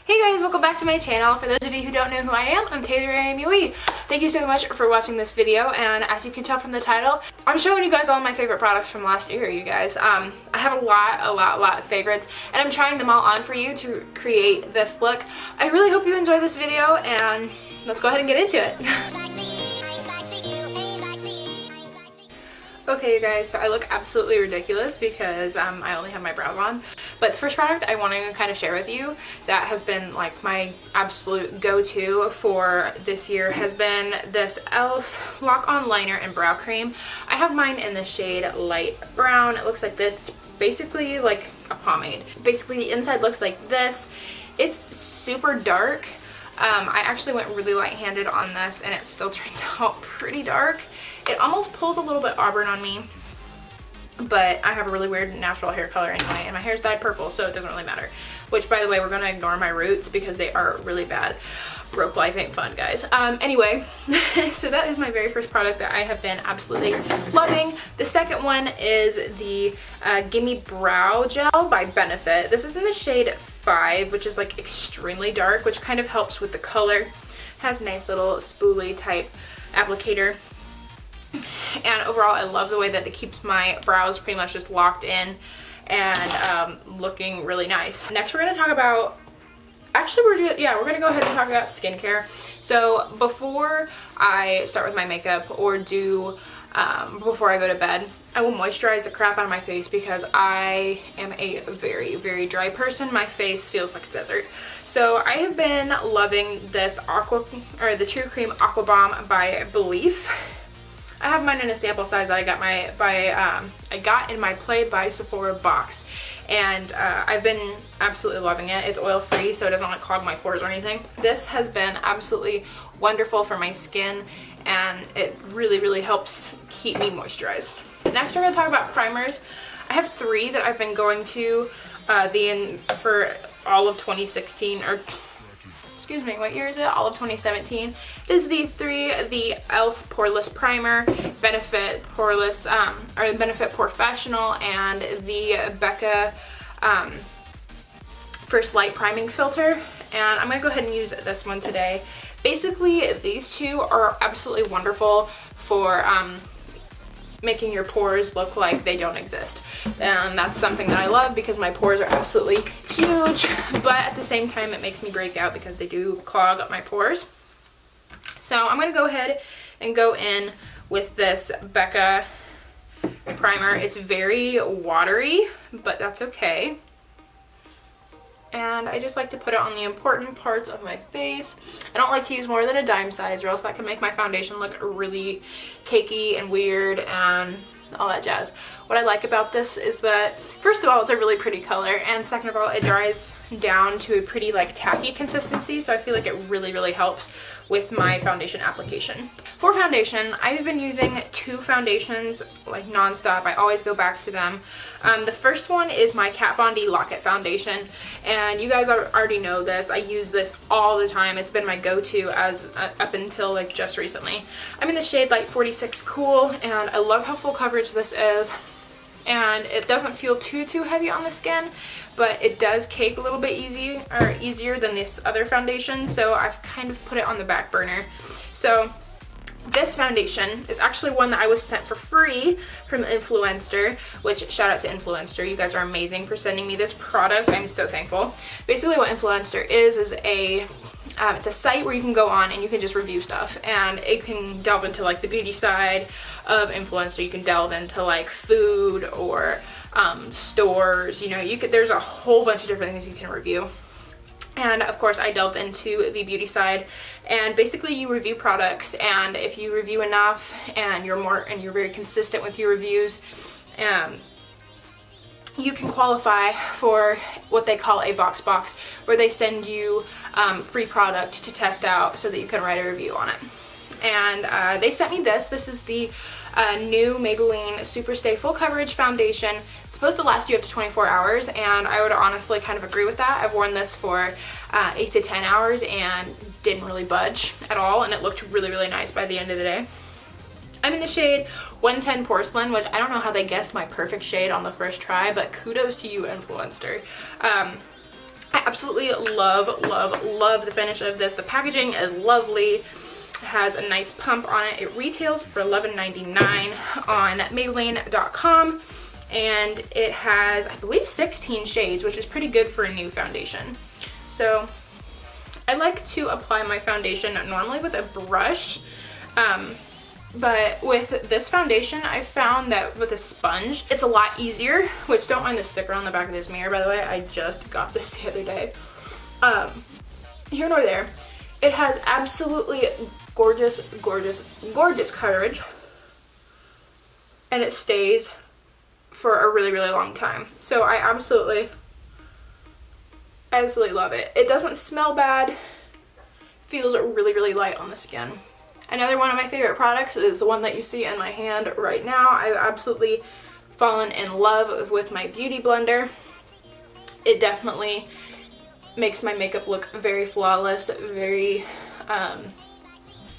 Hey guys, welcome back to my channel. For those of you who don't know who I am, I'm Taylor AMUE. Thank you so much for watching this video, and as you can tell from the title, I'm showing you guys all my favorite products from last year, you guys. I have a lot of favorites, and I'm trying them all on for you to create this look. I really hope you enjoy this video, and let's go ahead and get into it. Okay, you guys, so I look absolutely ridiculous because I only have my brows on. But the first product I want to kind of share with you that has been like my absolute go-to for this year has been this e.l.f. Lock-On Liner and Brow Cream. I have mine in the shade light brown. It looks like this. It's basically like a pomade. Basically, the inside looks like this. It's super dark. I actually went really light-handed on this and it still turns out pretty dark. It almost pulls a little bit auburn on me, but I have a really weird natural hair color anyway, and my hair's dyed purple, so it doesn't really matter. Which, by the way, we're gonna ignore my roots because they are really bad. Broke life ain't fun, guys. Anyway, so that is my very first product that I have been absolutely loving. The second one is the Gimme Brow Gel by Benefit. This is in the shade 5, which is like extremely dark, which kind of helps with the color. Has a nice little spoolie type applicator. And overall, I love the way that it keeps my brows pretty much just locked in and looking really nice. Next, we're going to talk about, actually we're going to go ahead and talk about skincare. So before I start with my makeup or before I go to bed, I will moisturize the crap out of my face because I am a very dry person. My face feels like a desert. So I have been loving this the True Cream Aqua Bomb by e.l.f. I have mine in a sample size that I got in my Play by Sephora box, and I've been absolutely loving it. It's oil free, so it doesn't like clog my pores or anything. This has been absolutely wonderful for my skin, and it really helps keep me moisturized. Next, we're going to talk about primers. I have 3 that I've been going to for all of 2016, or excuse me, what year is it? All of 2017. It is these 3, the e.l.f. Poreless Primer, Benefit Poreless, Benefit Professional, and the Becca First Light Priming Filter. And I'm going to go ahead and use this one today. Basically, these 2 are absolutely wonderful for making your pores look like they don't exist, and that's something that I love because my pores are absolutely huge, but at the same time it makes me break out because they do clog up my pores. So I'm going to go ahead and go in with this Becca primer. It's very watery, but that's okay. And I just like to put it on the important parts of my face. I don't like to use more than a dime size, or else that can make my foundation look really cakey and weird and all that jazz. What I like about this is that, first of all, it's a really pretty color, and second of all, it dries down to a pretty like tacky consistency, so I feel like it really helps with my foundation application. For foundation, I've been using 2 foundations like non-stop. I always go back to them. The first one is my Kat Von D Lock-It foundation, and you guys already know this. I use this all the time. It's been my go-to up until like just recently. I'm in the shade Light 46 Cool, and I love how full coverage this is. And it doesn't feel too heavy on the skin, but it does cake a little bit easier than this other foundation, so I've kind of put it on the back burner. So this foundation is actually one that I was sent for free from Influencer, which shout out to Influencer. You guys are amazing for sending me this product. I'm so thankful. Basically what Influencer is it's a site where you can go on and you can just review stuff, and it can delve into like the beauty side of Influencer. You can delve into like food or stores, you know, there's a whole bunch of different things you can review. And of course I delved into the beauty side, and basically you review products, and if you review enough and you're very consistent with your reviews, you can qualify for what they call a Vox Box, where they send you free product to test out so that you can write a review on it. And they sent me this. This is the new Maybelline Super Stay Full Coverage Foundation. It's supposed to last you up to 24 hours, and I would honestly kind of agree with that. I've worn this for 8 to 10 hours and didn't really budge at all, and it looked really nice by the end of the day. I'm in the shade 110 Porcelain, which I don't know how they guessed my perfect shade on the first try, but kudos to you, Influencer. I I absolutely love, love, love the finish of this. The packaging is lovely. It has a nice pump on it. It retails for $11.99 on Maybelline.com. And it has, I believe, 16 shades, which is pretty good for a new foundation. So I like to apply my foundation normally with a brush. But with this foundation, I found that with a sponge, it's a lot easier, which don't mind the sticker on the back of this mirror, by the way. I just got this the other day. Here nor there. It has absolutely gorgeous, gorgeous, gorgeous coverage. And it stays for a really, really long time. So I absolutely love it. It doesn't smell bad. Feels really, really light on the skin. Another one of my favorite products is the one that you see in my hand right now. I've absolutely fallen in love with my Beauty Blender. It definitely makes my makeup look very flawless, very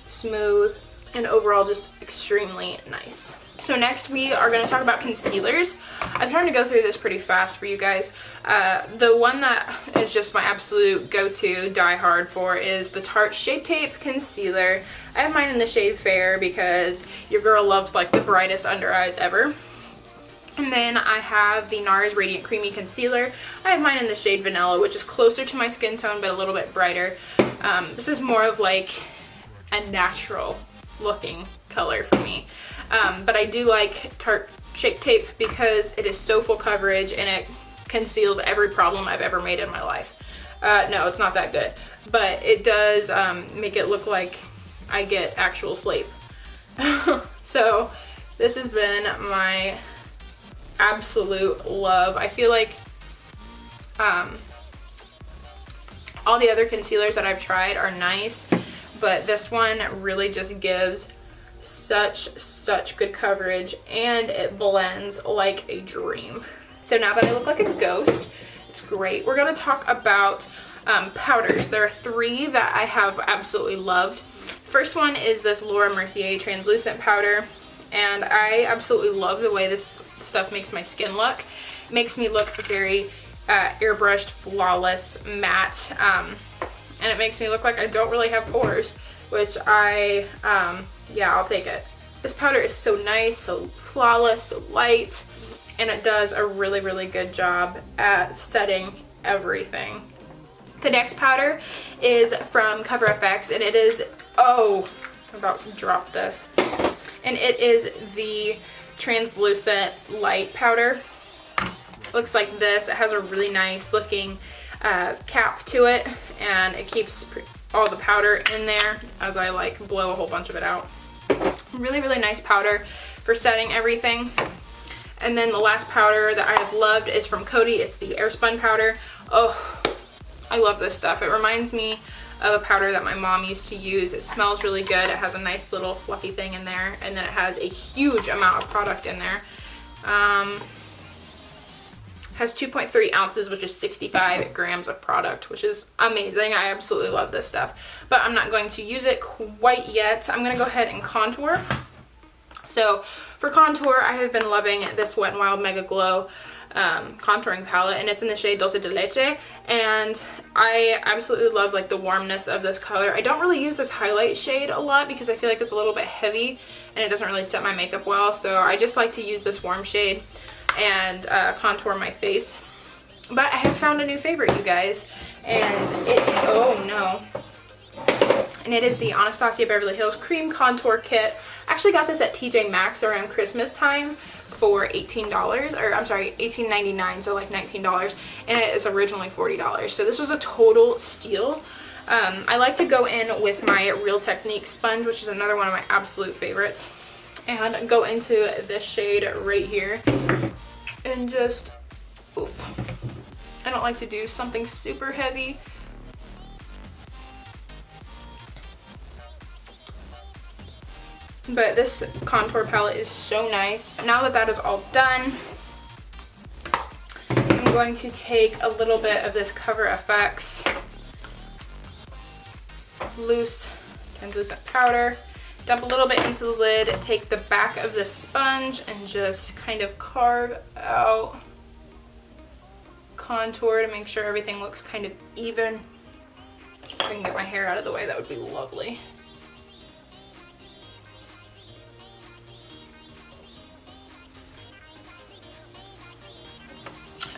smooth, and overall just extremely nice. So next we are going to talk about concealers. I'm trying to go through this pretty fast for you guys. The one that is just my absolute go-to, die hard for, is the Tarte Shape Tape Concealer. I have mine in the shade Fair because your girl loves like the brightest under eyes ever. And then I have the NARS Radiant Creamy Concealer. I have mine in the shade Vanilla, which is closer to my skin tone but a little bit brighter. This is more of like a natural looking color for me. But I do like Tarte Shape Tape because it is so full coverage and it conceals every problem I've ever made in my life. No, it's not that good. But it does make it look like I get actual sleep. So this has been my absolute love. I feel like all the other concealers that I've tried are nice, but this one really just gives such good coverage, and it blends like a dream. So now that I look like a ghost, it's great. We're going to talk about powders. There are 3 that I have absolutely loved. First one is this Laura Mercier translucent powder, and I absolutely love the way this stuff makes my skin look. It makes me look very airbrushed, flawless, matte, and it makes me look like I don't really have pores, which yeah, I'll take it. This powder is so nice, so flawless, so light, and it does a really, really good job at setting everything. The next powder is from Cover FX, and it is, oh, I'm about to drop this. And it is the translucent light powder. Looks like this. It has a really nice looking cap to it, and it keeps all the powder in there as I like blow a whole bunch of it out. Really, really nice powder for setting everything. And then the last powder that I have loved is from Coty. It's the Airspun powder. Oh, I love this stuff. It reminds me of a powder that my mom used to use. It smells really good. It has a nice little fluffy thing in there, and then it has a huge amount of product in there. Has 2.3 ounces, which is 65 grams of product, which is amazing. I absolutely love this stuff, but I'm not going to use it quite yet. I'm gonna go ahead and contour. So for contour, I have been loving this Wet n Wild Mega Glow contouring palette, and it's in the shade Dulce de Leche, and I absolutely love like the warmness of this color. I don't really use this highlight shade a lot because I feel like it's a little bit heavy and it doesn't really set my makeup well, so I just like to use this warm shade and contour my face. But I have found a new favorite, you guys, and it, oh no, and it is the Anastasia Beverly Hills Cream Contour Kit. I actually got this at TJ Maxx around Christmas time for $18, or I'm sorry, $18.99, so like $19, and it is originally $40. So this was a total steal. I like to go in with my Real Technique sponge, which is another one of my absolute favorites, and go into this shade right here and just, oof. I don't like to do something super heavy. But this contour palette is so nice. Now that that is all done, I'm going to take a little bit of this Cover FX loose translucent powder, dump a little bit into the lid, take the back of the sponge and just kind of carve contour to make sure everything looks kind of even. If I can get my hair out of the way, that would be lovely.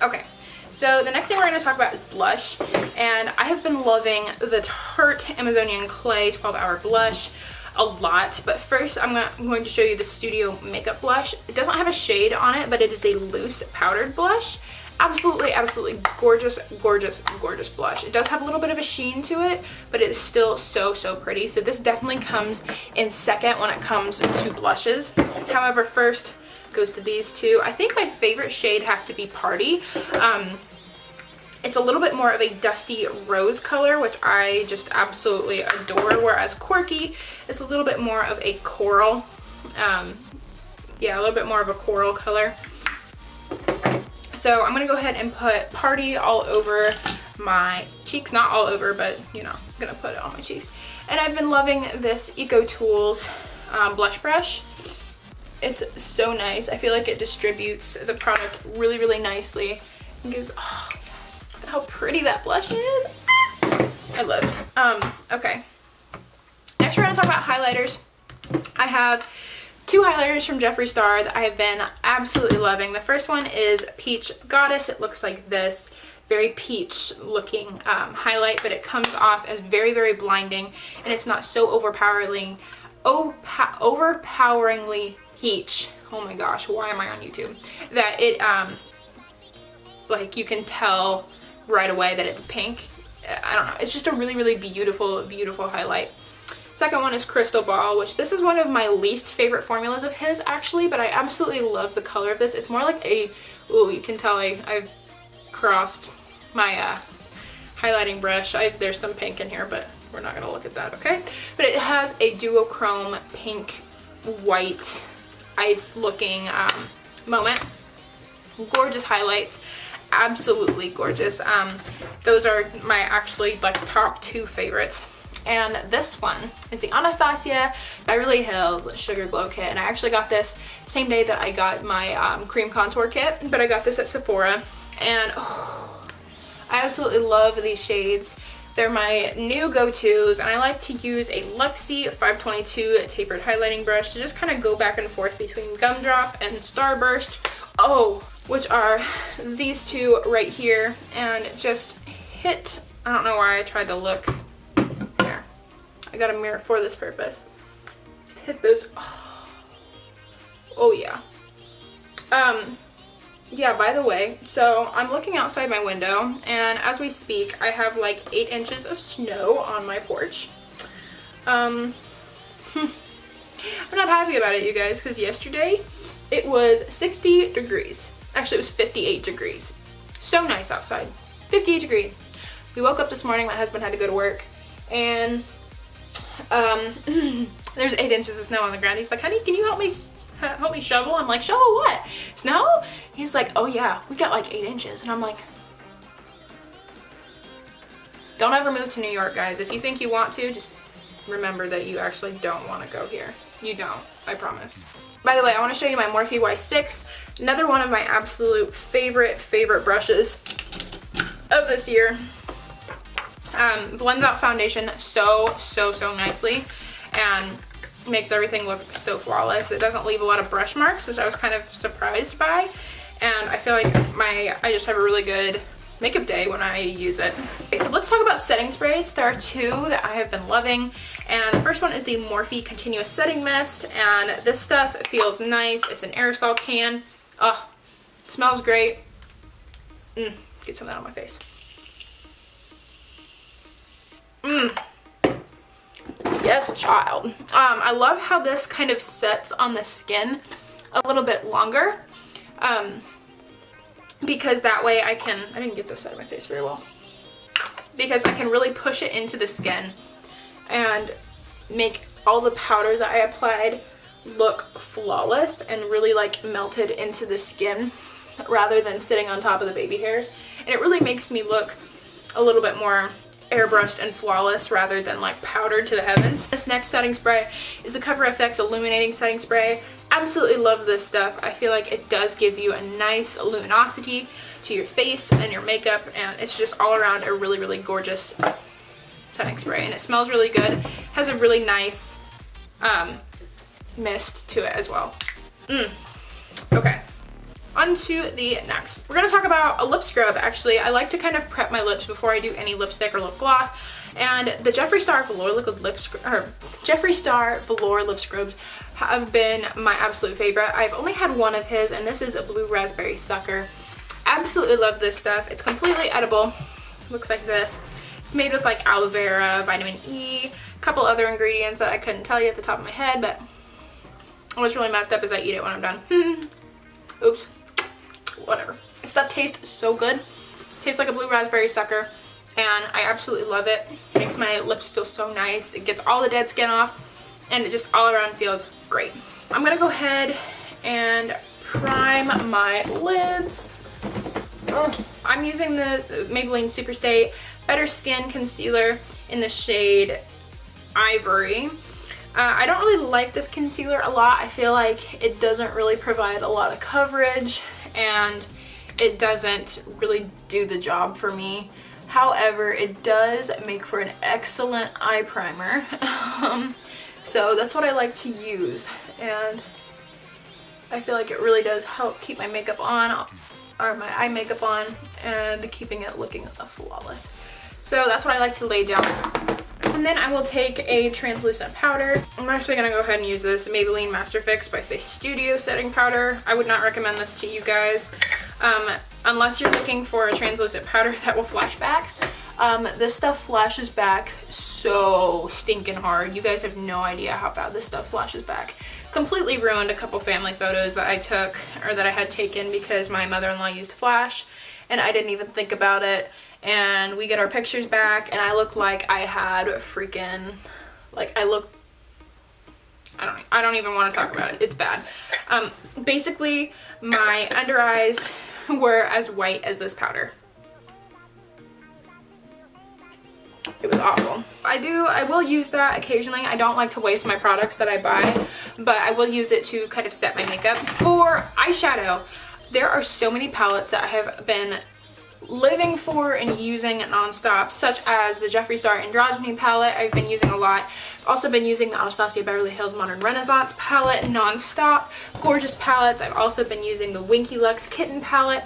Okay, so the next thing we're going to talk about is blush, and I have been loving the Tarte Amazonian Clay 12-Hour Blush a lot, but first I'm going to show you the Studio Makeup Blush. It doesn't have a shade on it, but it is a loose powdered blush. Absolutely, absolutely gorgeous, gorgeous, gorgeous blush. It does have a little bit of a sheen to it, but it is still so, so pretty. So this definitely comes in second when it comes to blushes. However, first goes to these two. I think my favorite shade has to be Party. It's a little bit more of a dusty rose color, which I just absolutely adore, whereas Quirky is a little bit more of a coral. Yeah, a little bit more of a coral color. So I'm gonna go ahead and put Party all over my cheeks. Not all over, but you know, I'm gonna put it on my cheeks. And I've been loving this Eco Tools blush brush. It's so nice. I feel like it distributes the product really, really nicely. And gives, oh yes, look at how pretty that blush is. Ah, I love it. Okay. Next we're gonna talk about highlighters. I have two highlighters from Jeffree Star that I have been absolutely loving. The first one is Peach Goddess. It looks like this. Very peach looking highlight, but it comes off as very, very blinding, and it's not so overpoweringly peach. Oh my gosh, why am I on YouTube? That it, like you can tell right away that it's pink. I don't know. It's just a really, really beautiful, beautiful highlight. Second one is Crystal Ball, which this is one of my least favorite formulas of his actually, but I absolutely love the color of this. It's more like a, ooh, you can tell I've crossed my highlighting brush. There's some pink in here, but we're not gonna look at that, okay? But it has a duochrome pink, white, ice looking moment. Gorgeous highlights, absolutely gorgeous. Those are my actually like top two favorites. And this one is the Anastasia Beverly Hills Sugar Glow Kit, and I actually got this same day that I got my cream contour kit, but I got this at Sephora, and oh, I absolutely love these shades. They're my new go-tos, and I like to use a Luxie 522 tapered highlighting brush to just kind of go back and forth between Gumdrop and Starburst, oh, which are these two right here, and just hit, I don't know why I tried to look, there, I got a mirror for this purpose, just hit those, oh yeah. Yeah, by the way, so I'm looking outside my window, and as we speak, I have like 8 inches of snow on my porch. I'm not happy about it, you guys, because yesterday it was 60 degrees. Actually, it was 58 degrees. So nice outside. 58 degrees. We woke up this morning, my husband had to go to work, and there's 8 inches of snow on the ground. He's like, honey, can you help me shovel? I'm like, shovel what? Snow? He's like, oh yeah, we got like 8 inches. And I'm like, don't ever move to New York, guys. If you think you want to, just remember that you actually don't want to go here. You don't, I promise. By the way, I want to show you my Morphe Y6, another one of my absolute favorite brushes of this year. Blends out foundation so nicely, and makes everything look so flawless. It doesn't leave a lot of brush marks, which I was kind of surprised by, and I feel like I just have a really good makeup day when I use it. Okay, so let's talk about setting sprays. There are two that I have been loving, and the first one is the Morphe Continuous Setting Mist, and this stuff feels nice. It's an aerosol can. Oh, it smells great. Get some of that on my face. Yes, child. I love how this kind of sets on the skin a little bit longer, because that way I didn't get this side of my face very well, because I can really push it into the skin and make all the powder that I applied look flawless and really like melted into the skin rather than sitting on top of the baby hairs. And it really makes me look a little bit more airbrushed and flawless rather than like powdered to the heavens. This next setting spray is the Cover FX Illuminating Setting Spray. Absolutely love this stuff. I feel like it does give you a nice luminosity, to your face and your makeup, and it's just all around a really, really gorgeous setting spray, and it smells really good. It has a really nice mist to it as well. Okay, on to the next. We're gonna talk about a lip scrub. Actually, I like to kind of prep my lips before I do any lipstick or lip gloss, and the Jeffree Star Velore liquid lip scrub, or Jeffree Star Velore lip scrubs have been my absolute favorite. I've only had one of his, and this is a blue raspberry sucker. Absolutely love this stuff. It's completely edible. Looks like this. It's made with like aloe vera, vitamin E, a couple other ingredients that I couldn't tell you at the top of my head, but what's really messed up is I eat it when I'm done. Oops. Whatever. This stuff tastes so good. Tastes like a blue raspberry sucker, and I absolutely love it. Makes my lips feel so nice. It gets all the dead skin off, and it just all around feels great. I'm gonna go ahead and prime my lids. I'm using the Maybelline Superstay Better Skin Concealer in the shade Ivory. I don't really like this concealer a lot. I feel like it doesn't really provide a lot of coverage, and it doesn't really do the job for me. However, it does make for an excellent eye primer. So that's what I like to use, and I feel like it really does help keep my makeup on, or my eye makeup on, and keeping it looking flawless. So that's what I like to lay down. And then I will take a translucent powder. I'm actually gonna go ahead and use this Maybelline Master Fix by Face Studio setting powder. I would not recommend this to you guys unless you're looking for a translucent powder that will flash back. This stuff flashes back so stinking hard. You guys have no idea how bad this stuff flashes back. Completely ruined a couple family photos that I took, or that I had taken, because my mother-in-law used flash and I didn't even think about it. And we get our pictures back, and I look like I had freaking, like, I don't even want to talk about it. It's bad. Basically, my under eyes were as white as this powder. It was awful. I will use that occasionally. I don't like to waste my products that I buy, but I will use it to kind of set my makeup. For eyeshadow, there are so many palettes that I have been living for and using nonstop, such as the Jeffree Star Androgyny palette. I've been using a lot. I've also been using the Anastasia Beverly Hills Modern Renaissance palette nonstop. Gorgeous palettes. I've also been using the Winky Lux Kitten palette.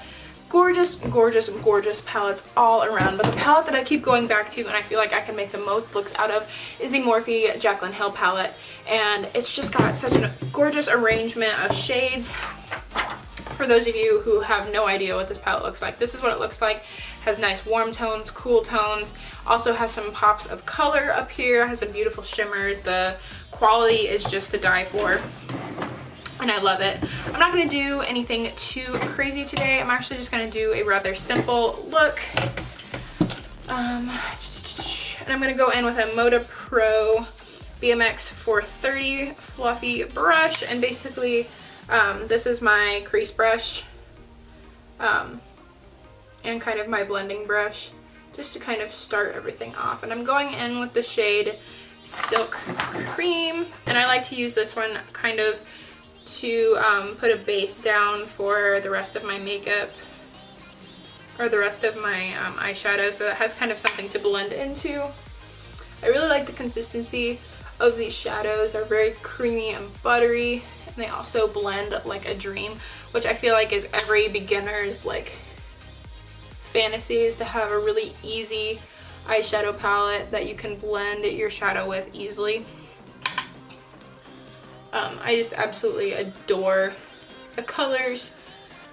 Gorgeous, gorgeous, gorgeous palettes all around. But the palette that I keep going back to, and I feel like I can make the most looks out of, is the Morphe Jaclyn Hill palette. And it's just got such a gorgeous arrangement of shades. For those of you who have no idea what this palette looks like, this is what it looks like. It has nice warm tones, cool tones. Also has some pops of color up here. Has some beautiful shimmers. The quality is just to die for, and I love it. I'm not going to do anything too crazy today. I'm actually just going to do a rather simple look. And I'm going to go in with a Moda Pro BMX 430 fluffy brush, and basically this is my crease brush and kind of my blending brush, just to kind of start everything off. And I'm going in with the shade Silk Cream, and I like to use this one kind of to put a base down for the rest of my makeup, or the rest of my eyeshadow, so that has kind of something to blend into. I really like the consistency of these shadows. They're very creamy and buttery, and they also blend like a dream, which I feel like is every beginner's like fantasy, is to have a really easy eyeshadow palette that you can blend your shadow with easily. I just absolutely adore the colors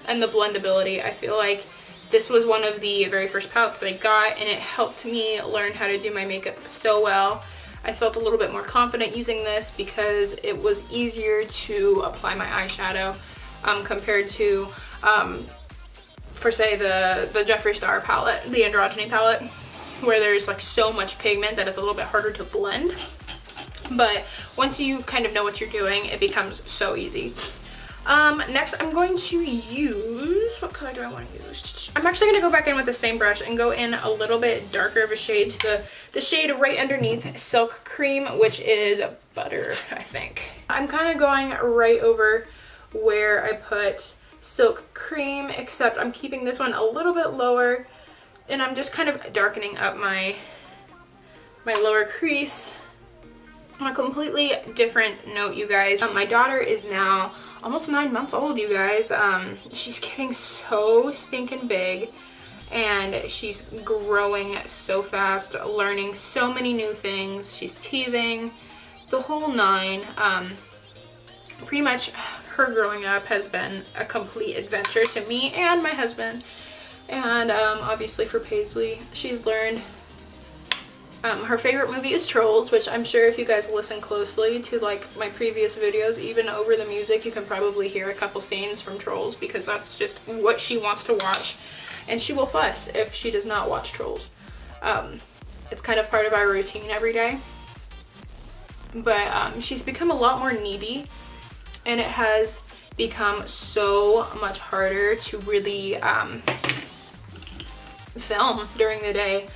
and the blendability. I feel like this was one of the very first palettes that I got, and it helped me learn how to do my makeup so well. I felt a little bit more confident using this because it was easier to apply my eyeshadow compared to, for say, the Jeffree Star palette, the Androgyny palette, where there's like so much pigment that it's a little bit harder to blend. But once you kind of know what you're doing, it becomes so easy. Next I'm going to use, what color do I want to use? I'm actually going to go back in with the same brush and go in a little bit darker of a shade to the shade right underneath Silk Cream, which is Butter, I think. I'm kind of going right over where I put Silk Cream, except I'm keeping this one a little bit lower, and I'm just kind of darkening up my lower crease on a completely different note, you guys. My daughter is now almost 9 months old, you guys. She's getting so stinking big, and she's growing so fast, learning so many new things. She's teething, the whole nine. Pretty much her growing up has been a complete adventure to me and my husband. And obviously for Paisley, she's learned her favorite movie is Trolls, which I'm sure if you guys listen closely to like my previous videos, even over the music, you can probably hear a couple scenes from Trolls, because that's just what she wants to watch, and she will fuss if she does not watch Trolls. It's kind of part of our routine every day. But she's become a lot more needy, and it has become so much harder to really film during the day,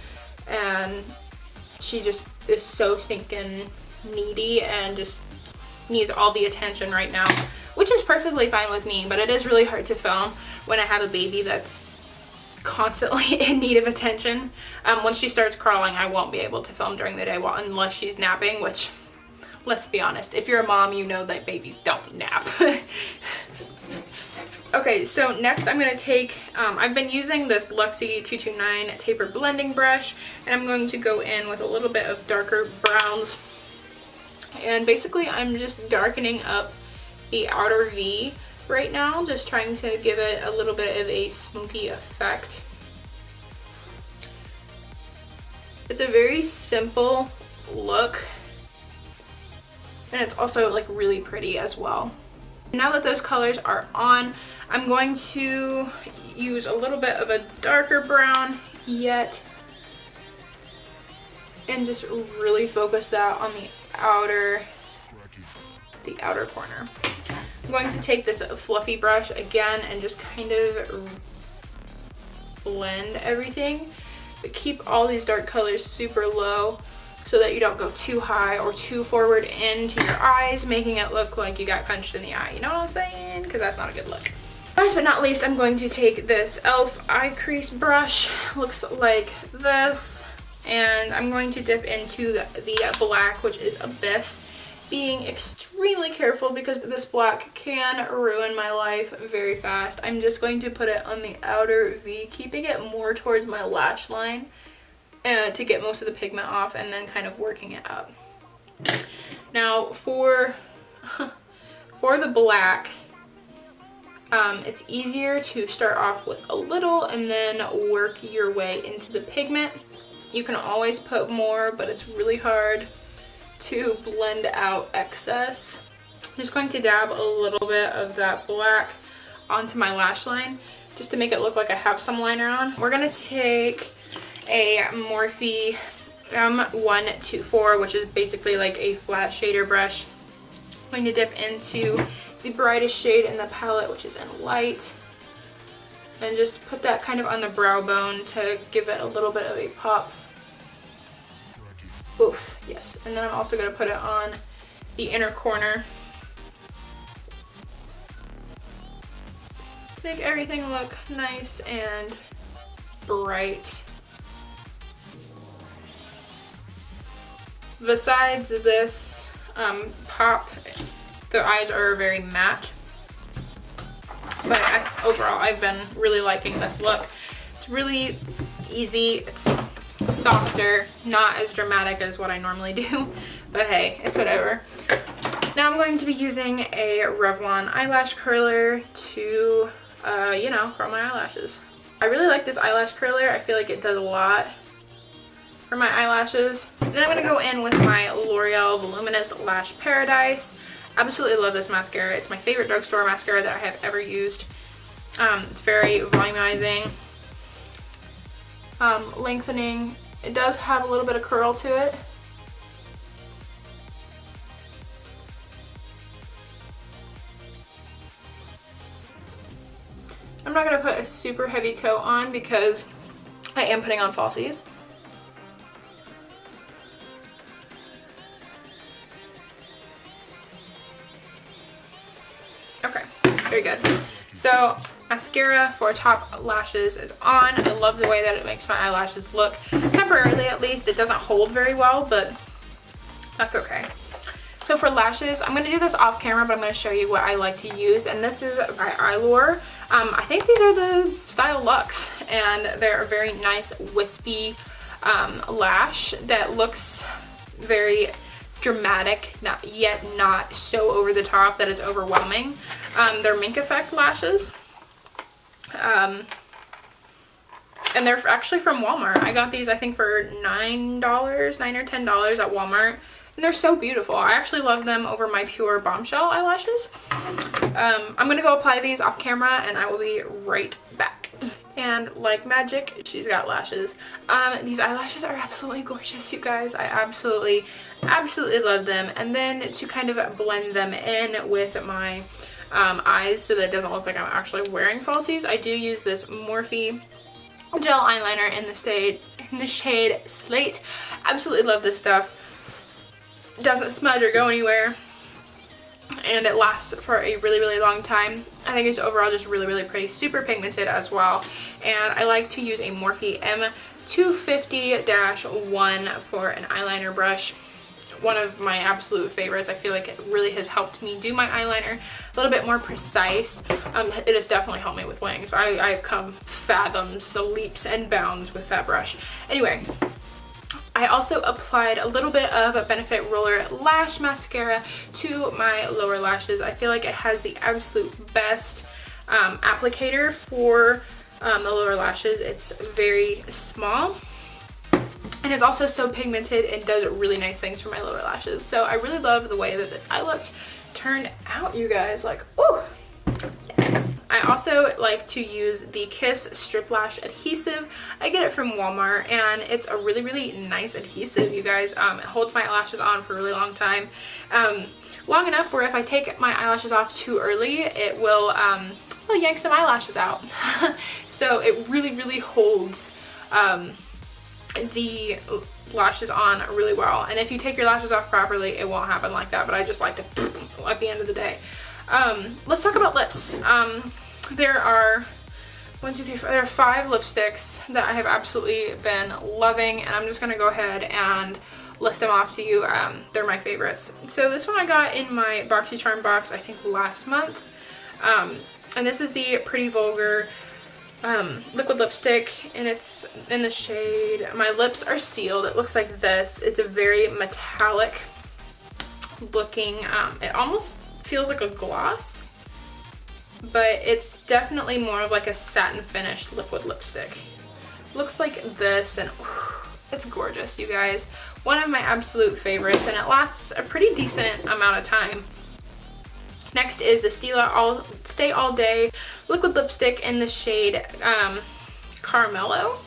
and she just is so stinking needy and just needs all the attention right now, which is perfectly fine with me, but it is really hard to film when I have a baby that's constantly in need of attention. When she starts crawling, I won't be able to film during the day unless she's napping, which, let's be honest, if you're a mom, you know that babies don't nap. Okay, so next I'm going to take, I've been using this Luxie 229 taper blending brush, and I'm going to go in with a little bit of darker browns. And basically I'm just darkening up the outer V right now, just trying to give it a little bit of a smoky effect. It's a very simple look, and it's also like really pretty as well. Now that those colors are on, I'm going to use a little bit of a darker brown yet, and just really focus that on the outer corner. I'm going to take this fluffy brush again and just kind of blend everything, but keep all these dark colors super low so that you don't go too high or too forward into your eyes, making it look like you got punched in the eye. You know what I'm saying? Because that's not a good look. Last but not least, I'm going to take this e.l.f. eye crease brush. Looks like this. And I'm going to dip into the black, which is Abyss. Being extremely careful because this black can ruin my life very fast. I'm just going to put it on the outer V, keeping it more towards my lash line to get most of the pigment off, and then kind of working it up. Now for the black, it's easier to start off with a little and then work your way into the pigment. You can always put more, but it's really hard to blend out excess. I'm just going to dab a little bit of that black onto my lash line just to make it look like I have some liner on. We're gonna take a Morphe M124, which is basically like a flat shader brush. I'm going to dip into the brightest shade in the palette, which is in light, and just put that kind of on the brow bone to give it a little bit of a pop. Oof, yes. And then I'm also going to put it on the inner corner. Make everything look nice and bright. Besides this pop, the eyes are very matte. But overall, I've been really liking this look. It's really easy. It's softer, not as dramatic as what I normally do, but hey, it's whatever. Now I'm going to be using a Revlon eyelash curler to, you know, curl my eyelashes. I really like this eyelash curler. I feel like it does a lot for my eyelashes. Then I'm going to go in with my L'Oreal Voluminous Lash Paradise. Absolutely love this mascara. It's my favorite drugstore mascara that I have ever used. It's very volumizing. Lengthening. It does have a little bit of curl to it. I'm not going to put a super heavy coat on because I am putting on falsies. Okay, very good. So mascara for top lashes is on. I love the way that it makes my eyelashes look. Temporarily at least. It doesn't hold very well, but that's okay. So for lashes, I'm going to do this off camera, but I'm going to show you what I like to use. And this is by e.l.f. I think these are the Style Luxe, and they're a very nice wispy lash that looks very dramatic, yet not so over the top that it's overwhelming. They're mink effect lashes. And they're actually from Walmart. I got these I think for $9 or $10 at Walmart. And they're so beautiful. I actually love them over my pure Bombshell eyelashes. I'm going to go apply these off camera and I will be right back. And like magic, she's got lashes. These eyelashes are absolutely gorgeous, you guys. I absolutely love them. And then to kind of blend them in with my eyes so that it doesn't look like I'm actually wearing falsies, I do use this Morphe gel eyeliner in the shade Slate. Absolutely love this stuff. Doesn't smudge or go anywhere, and it lasts for a really long time. I think it's overall just really pretty, super pigmented as well. And I like to use a Morphe M250-1 for an eyeliner brush. One of my absolute favorites. I feel like it really has helped me do my eyeliner a little bit more precise. It has definitely helped me with wings. I've come fathoms, so leaps and bounds with that brush. Anyway, I also applied a little bit of Benefit Roller Lash Mascara to my lower lashes. I feel like it has the absolute best applicator for the lower lashes. It's very small. And it's also so pigmented and does really nice things for my lower lashes. So I really love the way that this eye look turned out, you guys. Like, ooh, yes. I also like to use the Kiss Strip Lash Adhesive. I get it from Walmart, and it's a really nice adhesive, you guys. It holds my eyelashes on for a really long time. Long enough where if I take my eyelashes off too early, it will yank some eyelashes out. So it really holds the lashes on really well. And if you take your lashes off properly, it won't happen like that, but I just like to at the end of the day. Let's talk about lips. There are 5 lipsticks that I have absolutely been loving, and I'm just gonna go ahead and list them off to you. They're my favorites. So this one I got in my BoxyCharm box, I think last month. And this is the Pretty Vulgar liquid lipstick, and it's in the shade My Lips Are Sealed. It looks like this. It's a very metallic looking, it almost feels like a gloss, but it's definitely more of like a satin finish liquid lipstick. Looks like this, and it's gorgeous, you guys. One of my absolute favorites, and it lasts a pretty decent amount of time. Next is the Stay All Day liquid lipstick in the shade Caramello,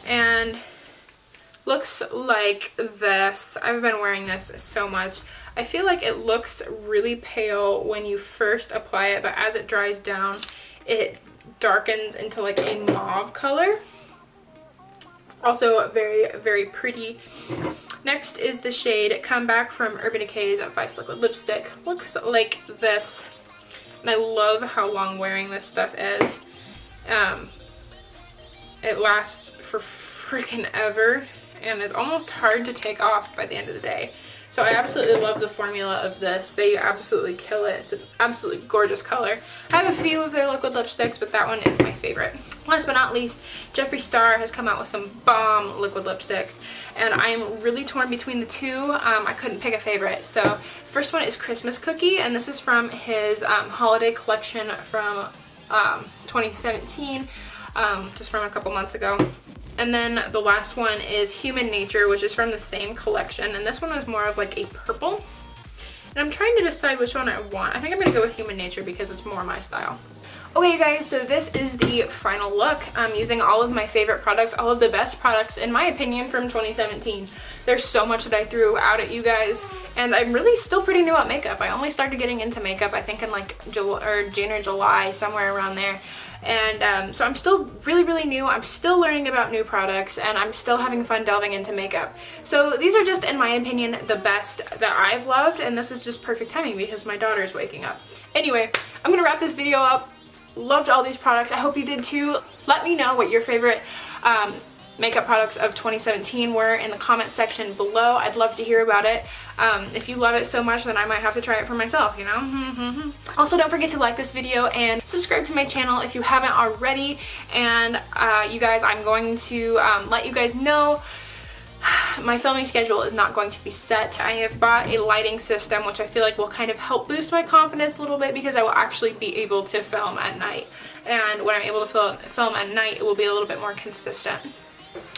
and looks like this. I've been wearing this so much. I feel like it looks really pale when you first apply it, but as it dries down, it darkens into like a mauve color. Also very pretty. Next is the shade Come Back from Urban Decay's Vice Liquid Lipstick. Looks like this. And I love how long wearing this stuff is. It lasts for freaking ever, and it's almost hard to take off by the end of the day. So I absolutely love the formula of this. They absolutely kill it. It's an absolutely gorgeous color. I have a few of their liquid lipsticks, but that one is my favorite. Last but not least, Jeffree Star has come out with some bomb liquid lipsticks, and I'm really torn between the two. I couldn't pick a favorite. So first one is Christmas Cookie, and this is from his holiday collection from 2017, just from a couple months ago. And then the last one is Human Nature, which is from the same collection, and this one is more of like a purple. And I'm trying to decide which one I want. I think I'm going to go with Human Nature because it's more my style. Okay, you guys, so this is the final look. I'm using all of my favorite products, all of the best products, in my opinion, from 2017. There's so much that I threw out at you guys, and I'm really still pretty new at makeup. I only started getting into makeup, I think, in like June or July, somewhere around there. And so I'm still really new. I'm still learning about new products, and I'm still having fun delving into makeup. So these are just, in my opinion, the best that I've loved, and this is just perfect timing because my daughter is waking up. Anyway, I'm gonna wrap this video up. loved all these products. I hope you did too. Let me know what your favorite makeup products of 2017 were in the comment section below. I'd love to hear about it. If you love it so much, then I might have to try it for myself, you know? Also, don't forget to like this video and subscribe to my channel if you haven't already. And you guys, I'm going to let you guys know my filming schedule is not going to be set. I have bought a lighting system, which I feel like will kind of help boost my confidence a little bit, because I will actually be able to film at night. And when I'm able to film at night, it will be a little bit more consistent.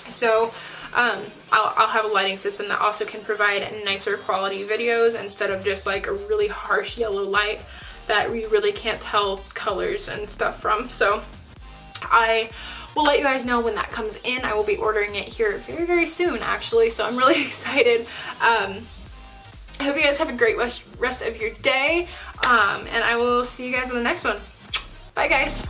So I'll have a lighting system that also can provide nicer quality videos instead of just like a really harsh yellow light that we really can't tell colors and stuff from. So I will let you guys know when that comes in. I will be ordering it here very, very soon, actually, so I'm really excited. I hope you guys have a great rest of your day, and I will see you guys in the next one. Bye, guys.